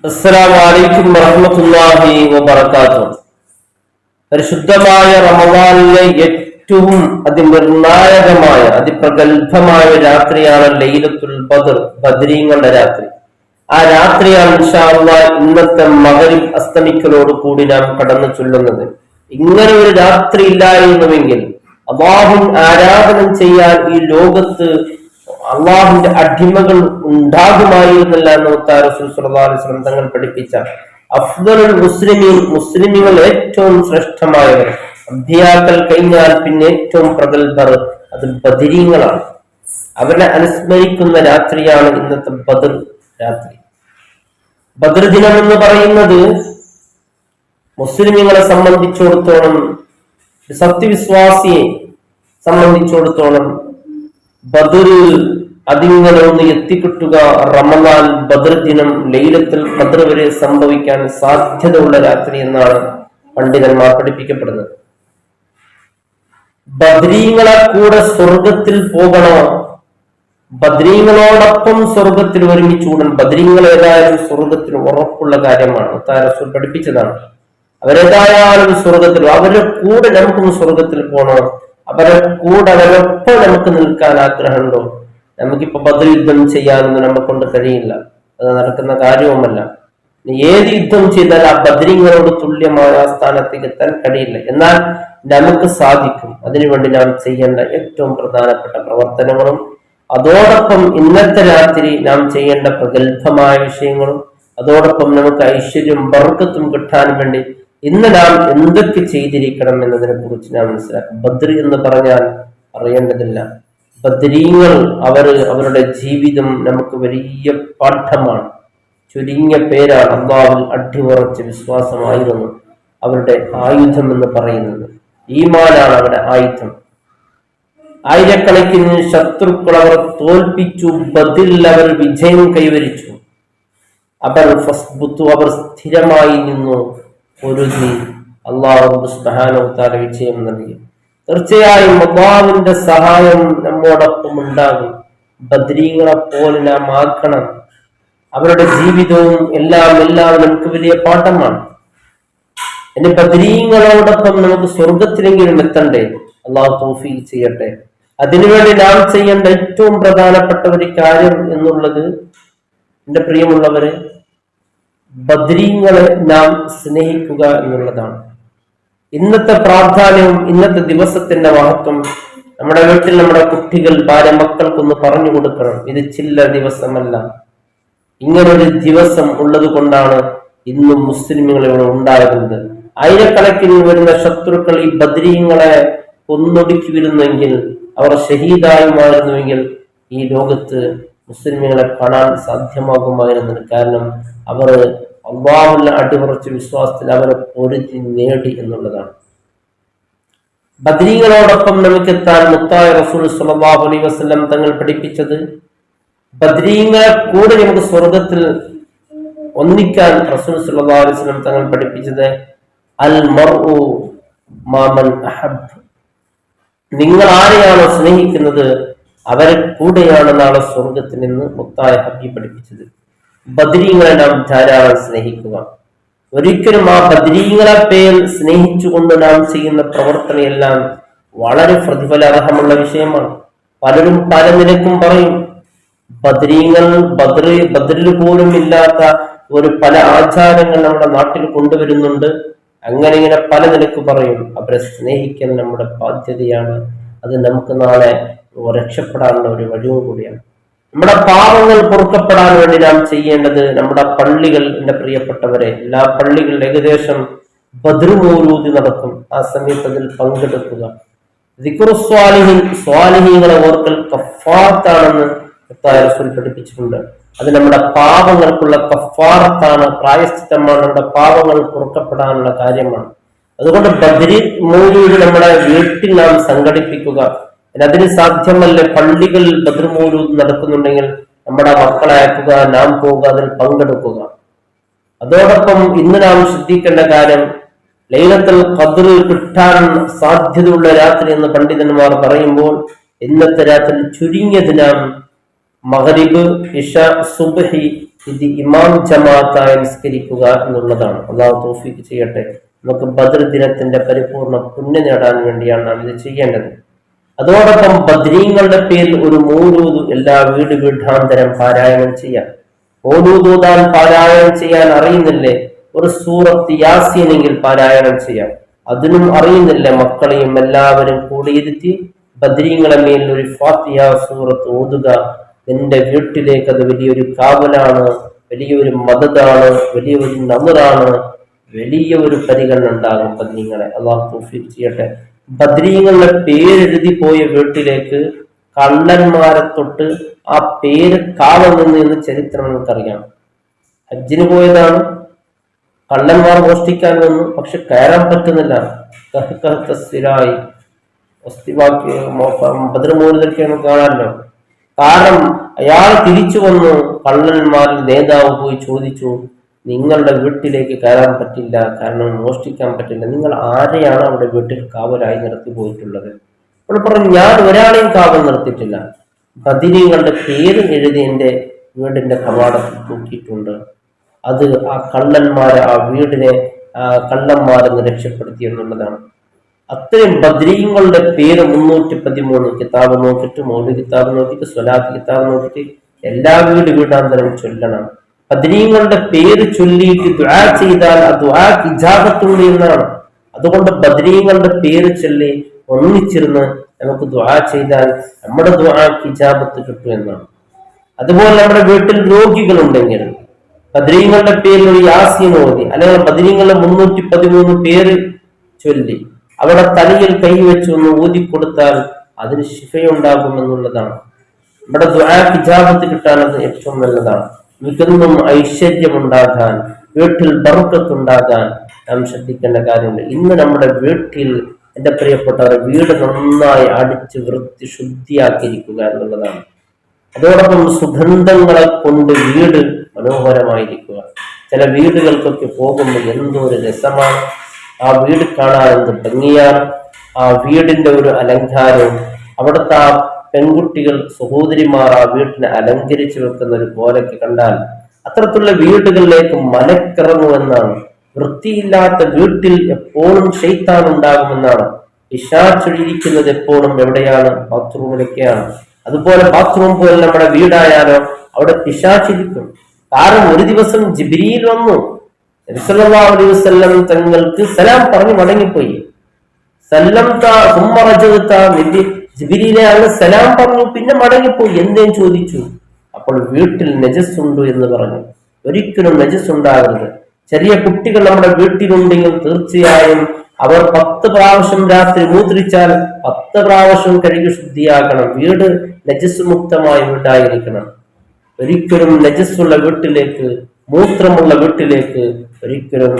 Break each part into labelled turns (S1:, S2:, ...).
S1: അസ്സലാമു അലൈക്കും വറഹ്മത്തുള്ളാഹി വബറകാതുഹു. പരിശുദ്ധമായ റമദാനിലെ ഏറ്റവും അതിനിർണായകമായ അതിപ്രഗത്ഭമായ രാത്രിയാണ് ലൈലത്തുൽ ബദർ, ബദരീങ്ങളുടെ രാത്രി. ആ രാത്രിയാണ് ഇൻഷാ അല്ലാഹ് ഇന്നത്തെ മഗ്‌രിബ് അസ്തമിക്കലോട് കൂടി നാം കടന്നു ചൊല്ലുന്നത്. ഇങ്ങനെ ഒരു രാത്രി ഇല്ലായിരുന്നുവെങ്കിൽ അല്ലാഹുവിനെ ആരാധന ചെയ്യാൻ ഈ ലോകത്ത് അള്ളാഹുവിന്റെ അടിമകൾ ഉണ്ടാകുമായിരുന്നില്ല എന്ന് റസൂൽ സ്വല്ലല്ലാഹു അലൈഹി വസല്ലം തങ്ങൾ പഠിപ്പിച്ച അഫ്ദലുൽ മുസ്ലിമീൻ, മുസ്ലിമീങ്ങൾ ഏറ്റവും ശ്രേഷ്ഠമായവർ, അമ്പിയാക്കൾ കഴിഞ്ഞാൽ പിന്നെ ഏറ്റവും പ്രഗത്ഭർ അത് ബദരീങ്ങളാണ്. അവരെ അനുസ്മരിക്കുന്ന രാത്രിയാണ് ഇന്നത്തെ ബദർ രാത്രി. ബദർ ദിനം എന്ന് പറയുന്നത് മുസ്ലിമീങ്ങളെ സംബന്ധിച്ചിടത്തോളം, സത്യവിശ്വാസിയെ സംബന്ധിച്ചിടത്തോളം ബദർ അതിങ്ങനെ ഒന്ന് എത്തിക്കിട്ടുക, റമദാൻ ബദർ ദിനം ലൈലത്തുൽ ഖദ്ർ വരെ സംഭവിക്കാൻ സാധ്യതയുള്ള രാത്രി എന്നാണ് പണ്ഡിതന്മാർ പഠിപ്പിക്കപ്പെടുന്നത്. ബദ്രീങ്ങളെ കൂടെ സ്വർഗത്തിൽ പോകണോ, ബദ്രീങ്ങളോടൊപ്പം സ്വർഗത്തിൽ ഒരുമിച്ച് കൂടണം. ബദ്രീങ്ങൾ ഏതായാലും സ്വർഗത്തിൽ ഉറപ്പുള്ള കാര്യമാണ്, റസൂൽ പഠിപ്പിച്ചതാണ്. അവരേതായാലും സ്വർഗത്തിൽ, അവരുടെ കൂടെ നമുക്കും സ്വർഗത്തിൽ പോകണോ, അവരെ കൂടെ അവരൊപ്പം നമുക്ക് നിൽക്കാൻ ആഗ്രഹമുണ്ടോ? നമുക്കിപ്പോ ബദർ യുദ്ധം ചെയ്യാനൊന്നും നമുക്കൊണ്ട് കഴിയില്ല, അത് നടക്കുന്ന കാര്യവുമല്ല. ഏത് യുദ്ധം ചെയ്താൽ ആ ബദരീങ്ങളോട് തുല്യമായ സ്ഥാനത്തേക്ക് എത്താൻ കഴിയില്ല. എന്നാൽ നമുക്ക് സാധിക്കും. അതിനുവേണ്ടി നാം ചെയ്യേണ്ട ഏറ്റവും പ്രധാനപ്പെട്ട പ്രവർത്തനങ്ങളും അതോടൊപ്പം ഇന്നത്തെ രാത്രി നാം ചെയ്യേണ്ട പ്രഗത്ഭമായ വിഷയങ്ങളും അതോടൊപ്പം നമുക്ക് ഐശ്വര്യം ബർക്കത്തും കിട്ടാൻ വേണ്ടി ഇന്ന് നാം എന്തൊക്കെ ചെയ്തിരിക്കണം എന്നതിനെ കുറിച്ച് നാം മനസ്സിലാക്കും. ബദർ എന്ന് പറഞ്ഞാൽ അറിയേണ്ടതില്ല. ബദരീങ്ങൾ അവരുടെ ജീവിതം നമുക്ക് വലിയ പാഠമാണ്. ചുരുങ്ങിയ പേരാണ്. അല്ലാഹുവിൽ അടിയുറച്ച വിശ്വാസമായിരുന്നു അവരുടെ ആയുധം എന്ന് പറയുന്നത്. ഈമാനാണ് അവരുടെ ആയുധം. ആയിരക്കണക്കിന് ശത്രുക്കൾ അവർ തോൽപ്പിച്ചു. ബദറിൽ അവർ വിജയം കൈവരിച്ചു. അവർ സ്ഥിരമായി നിന്നു. പൊരുതി അല്ലാഹു സുബ്ഹാനഹു വ തആല വിജയം നൽകി. തീർച്ചയായും അല്ലാഹുവിന്റെ സഹായം നമ്മോടൊപ്പം ഉണ്ടാകും. ബദരീങ്ങളെ പോലെ നാം ആക്കണം. അവരുടെ ജീവിതവും എല്ലാം നമുക്ക് വലിയ പാഠമാണ്. ഇനി ബദരീങ്ങളോടൊപ്പം നമുക്ക് സ്വർഗത്തിലെങ്കിലും എത്തണ്ടേ? അല്ലാഹു തൗഫീഖ് ചെയ്യട്ടെ. അതിനുവേണ്ടി നാം ചെയ്യേണ്ട ഏറ്റവും പ്രധാനപ്പെട്ട ഒരു കാര്യം എന്നുള്ളത്, എന്റെ പ്രിയമുള്ളവരെ, ബദരീങ്ങളെ നാം സ്നേഹിക്കുക എന്നുള്ളതാണ്. ഇന്നത്തെ പ്രാധാന്യവും ഇന്നത്തെ ദിവസത്തിന്റെ മഹത്വം നമ്മുടെ വീട്ടിൽ നമ്മുടെ കുട്ടികൾ, ഭാര്യ, മക്കൾക്കൊന്ന് പറഞ്ഞു കൊടുക്കണം. ഇത് ചില്ലറ ദിവസമല്ല. ഇങ്ങനൊരു ദിവസം ഉള്ളത് കൊണ്ടാണ് ഇന്നും മുസ്ലിമുകൾ ഇവിടെ ഉണ്ടായിരുന്നത്. ആയിരക്കണക്കിന് വരുന്ന ശത്രുക്കൾ ഈ ബദരീങ്ങളെ കൊന്നൊടുക്കി വരുന്നെങ്കിൽ, അവർ ഷഹീദായുമായിരുന്നുവെങ്കിൽ ഈ ലോകത്ത് മുസ്ലിമുകളെ കാണാൻ സാധ്യമാകുമായിരുന്നത്. കാരണം അവർ അല്ലാഹുവിൽ അടിയുറച്ച വിശ്വാസത്തിൽ അവരെ പൊരുതി നേടി എന്നുള്ളതാണ്. ബദരീങ്ങളോടൊപ്പം നമുക്ക് എത്താൻ മുത്തായ റസൂൽ സ്വല്ലല്ലാഹു അലൈഹി വസല്ലം തങ്ങൾ പഠിപ്പിച്ചത്, ബദരീങ്ങളെ കൂടെ നമുക്ക് സ്വർഗത്തിൽ ഒന്നിക്കാൻ റസൂൽ സ്വല്ലല്ലാഹു അലൈഹി വസല്ലം തങ്ങൾ പഠിപ്പിച്ചത് അൽ മർഉ മാമൻ അഹബ്. നിങ്ങൾ ആരെയാണോ സ്നേഹിക്കുന്നത് അവരെ കൂടെയാണ് നാളെ സ്വർഗത്തിൽ നിന്ന് മുത്തായ ഹബീബ് പഠിപ്പിച്ചത്. ബദരീങ്ങളെ നാം ധാരാളം സ്നേഹിക്കുക. ഒരിക്കലും ആ ബദരീങ്ങളെ പേർ സ്നേഹിച്ചുകൊണ്ട് നാം ചെയ്യുന്ന പ്രവർത്തനമെല്ലാം വളരെ പ്രതിഫലാർഹമുള്ള വിഷയമാണ്. പലരും പല നിലക്കും പറയും. ബദറിൽ പോലും ഇല്ലാത്ത പല ആചാരങ്ങൾ നമ്മുടെ നാട്ടിൽ കൊണ്ടുവരുന്നുണ്ട്. അങ്ങനെ പല നിലക്ക് പറയും. അവരെ സ്നേഹിക്കൽ നമ്മുടെ ബാധ്യതയാണ്. അത് നമുക്ക് നാളെ രക്ഷപ്പെടാനുള്ള ഒരു വഴിയും കൂടിയാണ്. നമ്മുടെ പാപങ്ങൾ പൊറുക്കപ്പെടാൻ വേണ്ടി നാം ചെയ്യേണ്ടത്, നമ്മുടെ പള്ളികൾ, എന്റെ പ്രിയപ്പെട്ടവരെ, എല്ലാ പള്ളികളിലും ഏകദേശം ബദ്ർ മൗലൂദ് നടക്കും. ആ സമയത്ത് അതിൽ പങ്കെടുക്കുക. ദിക്റു സ്വാലിഹീങ്ങളെ ഓർക്കൽ കഫാറത്താണെന്ന് റസൂൽ പഠിപ്പിച്ചിട്ടുണ്ട്. അത് നമ്മുടെ പാപങ്ങൾക്കുള്ള കഫാറത്താണ്, പ്രായശ്ചിത്തമാണ്, നമ്മുടെ പാപങ്ങൾ പൊറുക്കപ്പെടാനുള്ള കാര്യമാണ്. അതുകൊണ്ട് ബദ്ർ മൗലൂദ് നമ്മുടെ വീട്ടിൽ നാം സംഘടിപ്പിക്കുക. അതിന് സാധ്യമല്ല പള്ളികളിൽ ബദ്ർ മൗലൂദ് നടക്കുന്നുണ്ടെങ്കിൽ നമ്മുടെ മക്കളെ അയക്കുക, നാം പോവുക, അതിൽ പങ്കെടുക്കുക. അതോടൊപ്പം ഇന്ന് നാം ശ്രദ്ധിക്കേണ്ട കാര്യം, ലൈലത്തുൽ ഖദ്ർ കിട്ടാൻ സാധ്യതയുള്ള രാത്രി എന്ന് പണ്ഡിതന്മാർ പറയുമ്പോൾ ഇന്നത്തെ രാത്രി ചുരുങ്ങിയത് നാം മഗ്രിബ്, ഇശ, സുബ്ഹി ഇത് ഇമാം ജമാഅത്തായി നിസ്കരിക്കുക എന്നുള്ളതാണ്. അള്ളാഹു തൗഫീഖ് ചെയ്യട്ടെ. നമുക്ക് ബദർ ദിനത്തിന്റെ പരിപൂർണ പുണ്യം നേടാൻ വേണ്ടിയാണ് നാം ഇത് ചെയ്യേണ്ടത്. അതോടൊപ്പം ബദ്രീങ്ങളുടെ പേരിൽ ഒരു മൗലൂദ് എല്ലാ വീടാന്തരം പാരായണം ചെയ്യാം. മൗലൂദ് ഓതാൻ പാരായണം ചെയ്യാൻ അറിയുന്നില്ലേ? ഒരു സൂറത്ത് യാസീനെങ്കിൽ പാരായണം ചെയ്യാം. അതിനും അറിയുന്നില്ല, മക്കളെയും എല്ലാവരും കൂടിയിരുത്തി ബദ്രീങ്ങളെ മേലിൽ ഒരു ഫാത്തിഹ സൂറത്ത് ഓതുക. നിന്റെ വീട്ടിലേക്ക് അത് വലിയൊരു കാവലാണ്, വലിയൊരു മദതാണ്, വലിയൊരു നദറാണ്, വലിയ ഒരു പരിഗണന ഉണ്ടാകും ബദ്രീങ്ങളെ. അള്ളാഹു തൗഫീഖ് ചെയ്യട്ടെ. ബദ്രീങ്ങളുടെ പേരെഴുതി പോയ വീട്ടിലേക്ക് കള്ളന്മാരെ തൊട്ട് ആ പേര് കാവൽ നിന്ന് എന്ന് ചരിത്രം നമുക്കറിയാം. ഹജ്ജിന് പോയതാണ്, കള്ളന്മാർ മോഷ്ടിക്കാൻ വന്നു, പക്ഷെ കയറാൻ പറ്റുന്നില്ല. ബദ്രമൂലതൊക്കെയാണ് കാണാമല്ലോ. കാരണം അയാൾ തിരിച്ചു വന്നു, കള്ളന്മാരിൽ നേതാവ് പോയി ചോദിച്ചു, നിങ്ങളുടെ വീട്ടിലേക്ക് കയറാൻ പറ്റില്ല, കാരണം മോഷ്ടിക്കാൻ പറ്റില്ല. നിങ്ങൾ ആരെയാണ് അവിടെ വീട്ടിൽ കാവലായി നിർത്തി പോയിട്ടുള്ളത്? അപ്പോൾ പറഞ്ഞു, ഞാൻ ഒരാളെയും കാവൽ നിർത്തിയിട്ടില്ല. ബദരീങ്ങളുടെ പേര് എഴുതി എന്റെ വീടിന്റെ കവാടത്തിൽ തൂക്കിയിട്ടുണ്ട്. അത് ആ കള്ളന്മാരെ, ആ വീടിനെ കള്ളന്മാരെന്ന് രക്ഷപ്പെടുത്തി എന്നുള്ളതാണ്. അത്രയും ബദ്രീങ്ങളുടെ പേര് 313 കിതാബ് നോക്കിയിട്ട്, മൗലിദ് കിതാബ് നോക്കിയിട്ട്, സ്വലാത്ത് കിതാബ് നോക്കിയിട്ട് എല്ലാ വീടാന്തരം ചൊല്ലണം. ബദ്രീങ്ങളുടെ പേര് ചൊല്ലിയിട്ട് ദുആ ചെയ്താൽ ആ ദുആക്ക് ഇജാബത്തുണ്ട് എന്നാണ്. അതുകൊണ്ട് ബദ്രീങ്ങളുടെ പേര് ചൊല്ലി ഒന്നിച്ചിരുന്ന് നമുക്ക് ദുആ ചെയ്താൽ നമ്മുടെ ദുആക്ക് ഇജാബത്ത് കിട്ടും എന്നാണ്. അതുപോലെ നമ്മുടെ വീട്ടിൽ രോഗികളുണ്ടെങ്കിൽ ബദ്രീങ്ങളുടെ പേരിൽ ഒരു യാസീൻ ഓതി, അല്ലെങ്കിൽ ബദ്രീങ്ങളുടെ 313 പേര് ചൊല്ലി അവിടെ തലയിൽ കൈവച്ച് ഒന്ന് ഊതിക്കൊടുത്താൽ അതിന് ശിഫയുണ്ടാകും എന്നുള്ളതാണ്. നമ്മുടെ ദുആക്ക് ഇജാബത്ത് കിട്ടാൻ അത് ഏറ്റവും നല്ലതാണ്. മികന്നും ഐശ്വര്യമുണ്ടാകാൻ, വീട്ടിൽ ബർക്കത്തുണ്ടാകാൻ നാം ശ്രദ്ധിക്കേണ്ട കാര്യമുണ്ട്. ഇന്ന് നമ്മുടെ വീട്ടിൽ, എന്റെ പ്രിയപ്പെട്ടവർ, വീട് നന്നായി അടിച്ച് വൃത്തി ശുദ്ധിയാക്കിയിരിക്കുക എന്നുള്ളതാണ്. അതോടൊപ്പം സുഗന്ധങ്ങളെ കൊണ്ട് വീട് മനോഹരമായിരിക്കുക. ചില വീടുകൾക്കൊക്കെ പോകുമ്പോൾ എന്തോ ഒരു രസമാണ്, ആ വീട് കാണാൻ എന്ത് ഭംഗിയാണ്, ആ വീടിന്റെ ഒരു അലങ്കാരവും അവിടുത്തെ ആ പെൺകുട്ടികൾ, സഹോദരിമാർ ആ വീട്ടിനെ അലങ്കരിച്ചു വെക്കുന്ന ഒരു കോലയ്ക്ക് കണ്ടാൽ അത്തരത്തിലുള്ള വീടുകളിലേക്ക് മലക്കിറങ്ങുമെന്നാണ്. വൃത്തിയില്ലാത്ത വീട്ടിൽ എപ്പോഴും ശൈത്താൻ ഉണ്ടാകുമെന്നാണ്. പിശാചിരിക്കുന്നത് എപ്പോഴും എവിടെയാണ്? ബാത്റൂമിലൊക്കെയാണ്. അതുപോലെ ബാത്റൂം പോലെ നമ്മുടെ വീടായാലോ അവിടെ പിശാചിരിക്കും. കാരണം ഒരു ദിവസം ജിബ്രീൽ വന്നു, നബി സല്ലല്ലാഹു അലൈഹി വസല്ലം തങ്ങൾക്ക് സലാം പറഞ്ഞു മടങ്ങിപ്പോയി. ജിബ്രീലെ അങ്ങ് സലാം പറഞ്ഞു, പിന്നെ മടങ്ങിപ്പോയി. എന്തേം ചോദിച്ചു. അപ്പോൾ വീട്ടിൽ നജസ് ഉണ്ടോ എന്ന് പറഞ്ഞു. ഒരിക്കലും നജസ് ഉണ്ടാകരുത്. ചെറിയ കുട്ടികൾ നമ്മുടെ വീട്ടിലുണ്ടെങ്കിൽ തീർച്ചയായും അവർ 10 പ്രാവശ്യം രാത്രി മൂത്രിച്ചാൽ 10 പ്രാവശ്യം കഴുകി ശുദ്ധിയാക്കണം. വീട് നജസ് മുക്തമായ വീടായിരിക്കണം. ഒരിക്കലും നജസ്സുള്ള വീട്ടിലേക്ക്, മൂത്രമുള്ള വീട്ടിലേക്ക് ഒരിക്കലും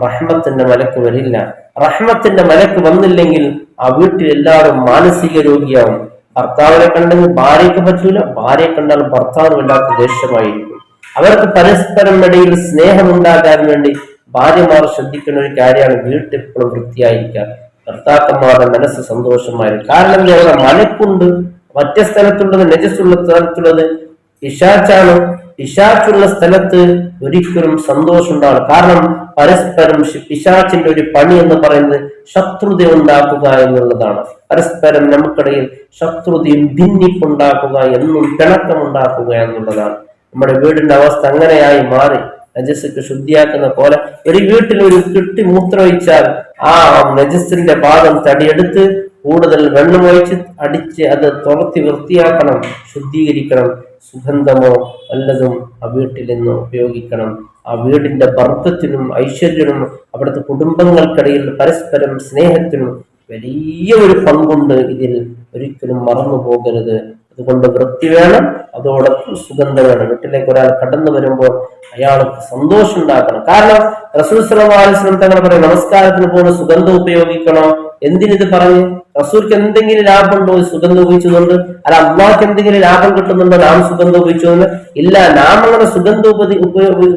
S1: റഹ്മത്തിന്റെ മലക്ക് വരില്ല. റഹ്മത്തിന്റെ മലക്ക് വന്നില്ലെങ്കിൽ ആ വീട്ടിൽ എല്ലാവരും മാനസിക രോഗിയാവും. ഭർത്താവിനെ കണ്ടെങ്കിൽ ഭാര്യയ്ക്ക് പറ്റൂല, ഭാര്യയെ കണ്ടാൽ ഭർത്താവിന് വല്ലാത്ത ദേഷ്യമായിരിക്കും. അവർക്ക് പരസ്പരം ഇടയിൽ സ്നേഹമുണ്ടാകാൻ വേണ്ടി ഭാര്യമാർ ശ്രദ്ധിക്കുന്ന ഒരു കാര്യമാണ് വീട്ടിൽ എപ്പോഴും വൃത്തിയായിരിക്കുക. ഭർത്താക്കന്മാരുടെ മനസ്സ് സന്തോഷമായിരിക്കും. കാരണം അവിടെ മലക്കുണ്ട്, മറ്റേ സ്ഥലത്തുള്ളത്, നജസ്സുള്ള സ്ഥലത്തുള്ളത് പിശാച്ചാണ്. പിശാച്ചുള്ള സ്ഥലത്ത് ഒരിക്കലും സന്തോഷം ഉണ്ടാകും. കാരണം പരസ്പരം പിശാച്ചിന്റെ ഒരു പണി എന്ന് പറയുന്നത് ശത്രുത ഉണ്ടാക്കുക എന്നുള്ളതാണ്. പരസ്പരം നമുക്കിടയിൽ ശത്രുതയും ഭിന്നിപ്പുണ്ടാക്കുക, എന്നും പിണക്കമുണ്ടാക്കുക എന്നുള്ളതാണ്. നമ്മുടെ വീടിന്റെ അവസ്ഥ അങ്ങനെയായി മാറി. നജസ്സൊക്കെ ശുദ്ധിയാക്കുന്ന പോലെ ഒരു വീട്ടിൽ ഒരു കുട്ടി മൂത്രമൊഴിച്ചാൽ ആ നജസ്സിന്റെ ഭാഗം തടിയെടുത്ത് കൂടുതൽ വെള്ളമൊഴിച്ച് അടിച്ച് അത് തുറത്തി വൃത്തിയാക്കണം, ശുദ്ധീകരിക്കണം. സുഗന്ധമോ വല്ലതും ആ വീട്ടിൽ നിന്ന് ഉപയോഗിക്കണം. ആ വീടിന്റെ ബർക്കത്തിനും ഐശ്വര്യനും അവിടുത്തെ കുടുംബങ്ങൾക്കിടയിൽ പരസ്പരം സ്നേഹത്തിനും വലിയ ഒരു പങ്കുണ്ട്. ഇതിൽ ഒരിക്കലും മറന്നു പോകരുത്. അതുകൊണ്ട് വൃത്തി വേണം, അതോടൊപ്പം സുഗന്ധം വേണം. വീട്ടിലേക്ക് ഒരാൾ കടന്നു വരുമ്പോൾ അയാൾക്ക് സന്തോഷം ഉണ്ടാക്കണം. കാരണം റസൂൽ സല്ലല്ലാഹു അലൈഹി വസല്ലം തങ്ങൾ പറയും, നമസ്കാരത്തിന് പോകുന്ന സുഗന്ധം ഉപയോഗിക്കണോ? എന്തിനിത് പറഞ്ഞു? റസൂൽക്ക് എന്തെങ്കിലും ലാഭമുണ്ടോ സുഗന്ധം ഉപയോഗിച്ചതുകൊണ്ട്? അല്ല, അള്ളാഹ്ക്ക് എന്തെങ്കിലും ലാഭം കിട്ടുന്നുണ്ടോ നാം സുഗന്ധം ഉപയോഗിച്ചതുകൊണ്ട്? ഇല്ല. നാം അങ്ങനെ സുഗന്ധം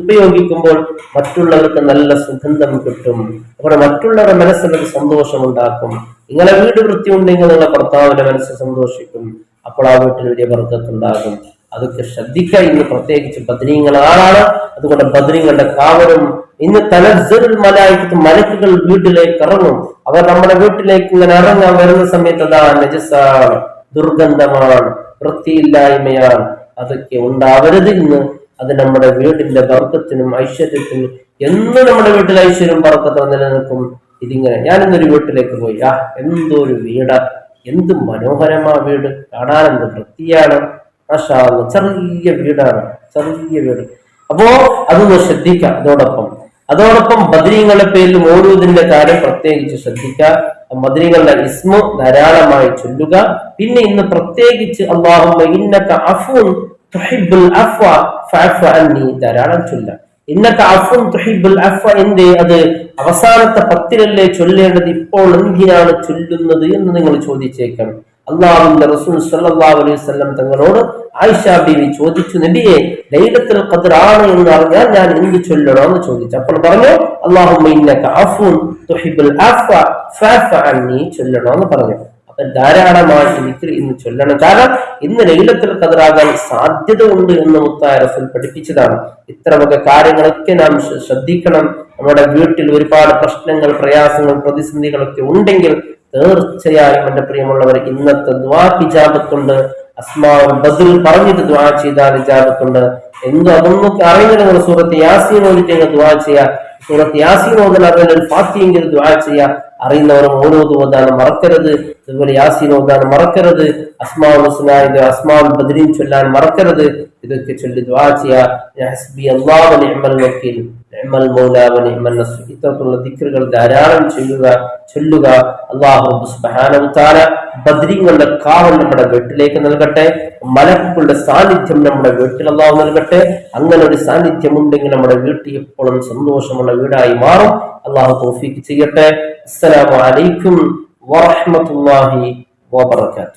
S1: ഉപയോഗിക്കുമ്പോൾ മറ്റുള്ളവർക്ക് നല്ല സുഗന്ധം കിട്ടും. അപ്പോൾ മറ്റുള്ളവരുടെ മനസ്സിൽ സന്തോഷം ഉണ്ടാക്കും. നിങ്ങളെ വീട് വൃത്തി ഉണ്ടെങ്കിൽ നിങ്ങളെ ഭർത്താവിന്റെ മനസ്സ് സന്തോഷിക്കും. അപ്പോൾ ആ വീട്ടിൽ വലിയ ബർക്കത്ത് ഉണ്ടാകും. അതൊക്കെ ശ്രദ്ധിക്കുക. ഇന്ന് പ്രത്യേകിച്ച് ബദ്രീങ്ങളാണ്. അതുകൊണ്ട് ബദ്രീങ്ങളുടെ കാവലും ഇന്ന് തനസ്സലുൽ മലായികത്ത്, മലക്കുകൾ വീട്ടിലേക്ക് ഇറങ്ങും. അവർ നമ്മുടെ വീട്ടിലേക്ക് ഇങ്ങനെ ഇറങ്ങാൻ വരുന്ന സമയത്ത് അതാ നജസാണ്, ദുർഗന്ധമാണ്, വൃത്തിയില്ലായ്മയാണ്. അതൊക്കെ ഉണ്ടാവരുത് ഇന്ന്. അത് നമ്മുടെ വീടിന്റെ ബർക്കത്തിനും ഐശ്വര്യത്തിനും എന്ന് നമ്മുടെ വീട്ടിൽ ഐശ്വര്യം ബർക്കത്തും നിലനിൽക്കും. ഇതിങ്ങനെ ഞാനിന്നൊരു വീട്ടിലേക്ക് പോയി, എന്തോ ഒരു വീട്, എന്ത് മനോഹരമാ വീട്, കാണാൻ എന്ത് വൃത്തിയാണ്, മാഷാ അല്ലാഹ്. ചെറിയ വീടാണ്, ചെറിയ വീട്. അപ്പോ അതൊന്ന് ശ്രദ്ധിക്കാം. അതോടൊപ്പം ബദ്രീങ്ങളുടെ പേരിൽ മൗലൂദിന്റെ കാര്യം പ്രത്യേകിച്ച് ശ്രദ്ധിക്കുക. ബദ്രീങ്ങളുടെ ഇസ്മു ധാരാളമായി ചൊല്ലുക. പിന്നെ ഇന്ന് പ്രത്യേകിച്ച് അല്ലാഹുമ്മ ഇന്നക അഫ്വുൻ തുഹിബ്ബുൽ അഫ്വ ഫഅഫു അന്നി ധാരാളം ചൊല്ലുക. ഇന്നക അഫ്വുൻ തുഹിബ്ബുൽ അഫ്വ, എന്തേ അത് അവസാനത്തെ 10-ലല്ലേ ചൊല്ലേണ്ടത്, ഇപ്പോൾ എന്തിനാണ് ചൊല്ലുന്നത് എന്ന് നിങ്ങൾ ചോദിച്ചേക്കണം. അല്ലാഹുവിന്റെ റസൂൽ സല്ലല്ലാഹു അലൈഹി വസല്ലം തങ്ങളോട് ആയിഷ ബീവി ചോദിച്ചു, നബിയെ ലൈലത്തുൽ ഖദ്ർ ആണ് എന്ന് അറിഞ്ഞാൽ ഞാൻ എന്ത് ചൊല്ലണോ എന്ന് ചോദിച്ചു. അപ്പോൾ പറഞ്ഞു അല്ലാഹുമ്മ ഇന്നക അഫ്വുൻ തുഹിബ്ബുൽ അഫ്വ ഫഅഫു അന്നി ചൊല്ലണോ എന്ന് പറഞ്ഞു. അപ്പൊ ധാരാളമായി ദിക്ർ ഇന്ന് ചൊല്ലണം. കാരണം ഇന്ന് ലൈലത്തുൽ ഖദ്ർ ആകാൻ സാധ്യത ഉണ്ട് എന്ന് മുത്തായ റസൂൽ പഠിപ്പിച്ചതാണ്. ഇത്ര വക കാര്യങ്ങളൊക്കെ നാം ശ്രദ്ധിക്കണം. നമ്മുടെ വീട്ടിൽ ഒരുപാട് പ്രശ്നങ്ങൾ, പ്രയാസങ്ങൾ, പ്രതിസന്ധികളൊക്കെ ഉണ്ടെങ്കിൽ തീർച്ചയായും എന്റെ പ്രിയമുള്ളവർ ഇന്നത്തെ ദുആ ഇജാബത്തുണ്ട്. അസ്മാഉൽ ബദ്ർ പറഞ്ഞിട്ട് ദുആ ചെയ്താൽ ഇജാബത്തുണ്ട്. അതൊന്നും അറിയുന്ന സൂറത്ത് യാസീൻ ഓതിട്ട് ദുആ ചെയ്യുക. സൂറത്ത് യാസീൻ ഓതാൻ അറിയുന്ന ഒരു ഫാത്തിഹയെങ്കിലും ദുആ ചെയ്യുക. അറിയുന്നവർ മൗലൂദ് ഓതാൻ മറക്കരുത്. അതുപോലെ യാസീൻ ഓതാൻ മറക്കരുത്. അസ്മാഉൽ ഹുസ്നായുടെ അസ്മാഉൽ ബദ്രീൻ ചൊല്ലാൻ മറക്കരുത്. ഇതൊക്കെ ചൊല്ലി ദുആ ചെയ്യുക. ഹസ്ബി അല്ലാഹു വ നിഅമൽ വക്കീൽ, നിഅമൽ മൗലാ വ നിഅമൻ നസ്ർ. ഇത്തരത്തിലുള്ള ദിക്റുകൾ ധാരാളം ചൊല്ലുക. അല്ലാഹു സുബ്ഹാനഹു വ തആല ബദ്രീങ്ങളുടെ കാവൽ നമ്മുടെ വീട്ടിലേക്ക് നൽകട്ടെ. മലക്കുകളുടെ സാന്നിധ്യം നമ്മുടെ വീട്ടിൽ അല്ലാഹു നൽകട്ടെ. അങ്ങനെ ഒരു സാന്നിധ്യം ഉണ്ടെങ്കിൽ നമ്മുടെ വീട്ടിൽ എപ്പോഴും സന്തോഷമുള്ള വീടായി മാറും. അല്ലാഹു തൗഫീഖ് ചെയ്യട്ടെ. അസ്സലാമു അലൈക്കും വറഹ്മത്തുള്ളാഹി വബറകാതുഹു.